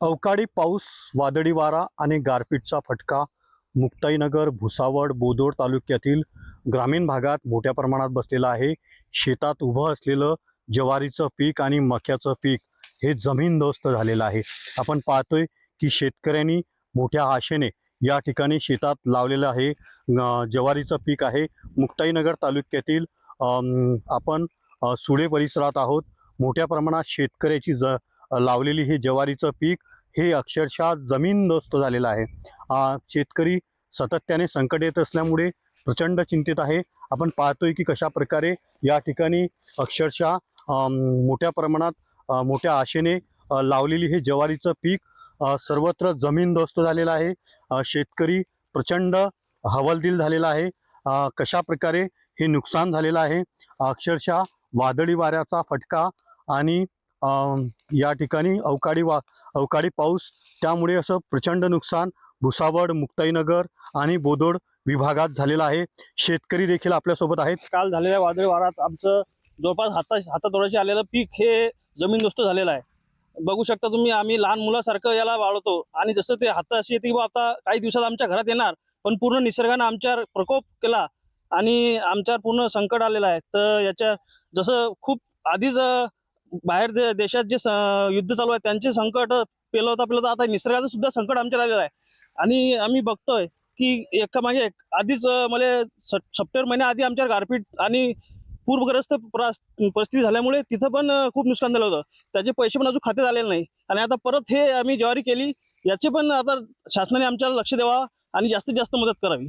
अवकाळी पाऊस, वादळी वारा आणि गारपीटचा फटका मुक्ताईनगर, भुसावळ, बोदोड तालुक्यातील ग्रामीण भागात मोठ्या प्रमाणात बसलेला आहे. शेतात उभं असलेलं ज्वारीचं पीक आणि मक्याचं पीक हे जमीनदोस्त झालेलं आहे. आपण पाहतोय की शेतकऱ्यांनी मोठ्या आशेने या ठिकाणी शेतात लावलेलं आहे. ज्वारीचं पीक आहे. मुक्ताईनगर तालुक्यातील आपण सुळे परिसरात आहोत. मोठ्या प्रमाणात शेतकऱ्याची लावलेली हे ज्वारीचं पीक हे अक्षरशः जमीनदोस्त झालेलं आहे. शेतकरी सातत्याने संकट येत असल्यामुळे प्रचंड चिंतित आहे. आपण पाहतोय की कशा प्रकारे या ठिकाणी अक्षरशः मोठ्या प्रमाणात मोठ्या आशेने लावलेली हे ज्वारीचं पीक सर्वत्र जमीनदोस्त झालेलं आहे. शेतकरी प्रचंड हवालदिल झालेला आहे. कशा प्रकारे हे नुकसान झालेलं आहे. अक्षरशः वादळी वाऱ्याचा फटका आणि या ठिकाणी अवकाळी पाऊस, त्यामुळे असं प्रचंड नुकसान भुसावळ, मुक्ताईनगर आणि बोदोड विभागात झालेलं आहे. शेतकरी देखील आपल्यासोबत आहेत. काल झालेल्या वादळी वारात आमचं जवळपास हातातोड्याशी आलेलं पीक हे जमीनदोस्त झालेलं आहे. बघू शकता तुम्ही, आम्ही लहान मुलासारखं याला वाळवतो आणि जसं ते हाताशी येते किंवा आता काही दिवसात आमच्या घरात येणार, पण पूर्ण निसर्गानं आमच्यावर प्रकोप केला आणि आमच्यावर पूर्ण संकट आलेलं आहे. तर याच्या जसं खूप आधीच बाहेर देशात जे युद्ध चालू आहे त्यांचे संकट पेलवता आता निसर्गाचं सुद्धा संकट आमच्यावर आलेलं आहे. आणि आम्ही बघतोय की एका मागे एक आधीच मला सप्टेंबर महिन्याआधी आमच्यावर गारपीट आणि पूरग्रस्त परिस्थिती झाल्यामुळे तिथं पण खूप नुकसान झालं होतं. त्याचे पैसे पण अजून खात्यात आलेले नाही आणि आता परत हे आम्ही ज्वारी केली, याचे पण आता शासनाने आमच्याला लक्ष द्यावा आणि जास्तीत जास्त मदत करावी.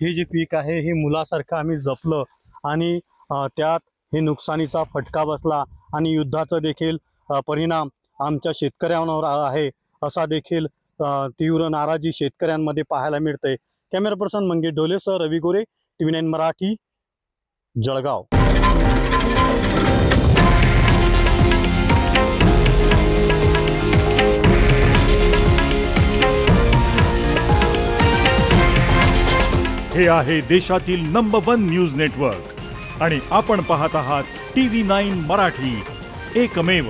हे जे पीक आहे हे मुलासारखं आम्ही जपलं आणि त्यात हे नुकसानीचा फटका बसला आणि युद्धाचा देखील परिणाम आमच्या शेतकऱ्यांवर आहे, असा देखील तीव्र नाराजी शेतकऱ्यांमध्ये पाहायला मिळते. कॅमेरा पर्सन मंगेश ढोलेसह रवी गोरे, TV9 मराठी, जळगाव. हे आहे देशातील नंबर 1 न्यूज नेटवर्क आणि आपण पाहत आहात TV9 मराठी, एकमेव.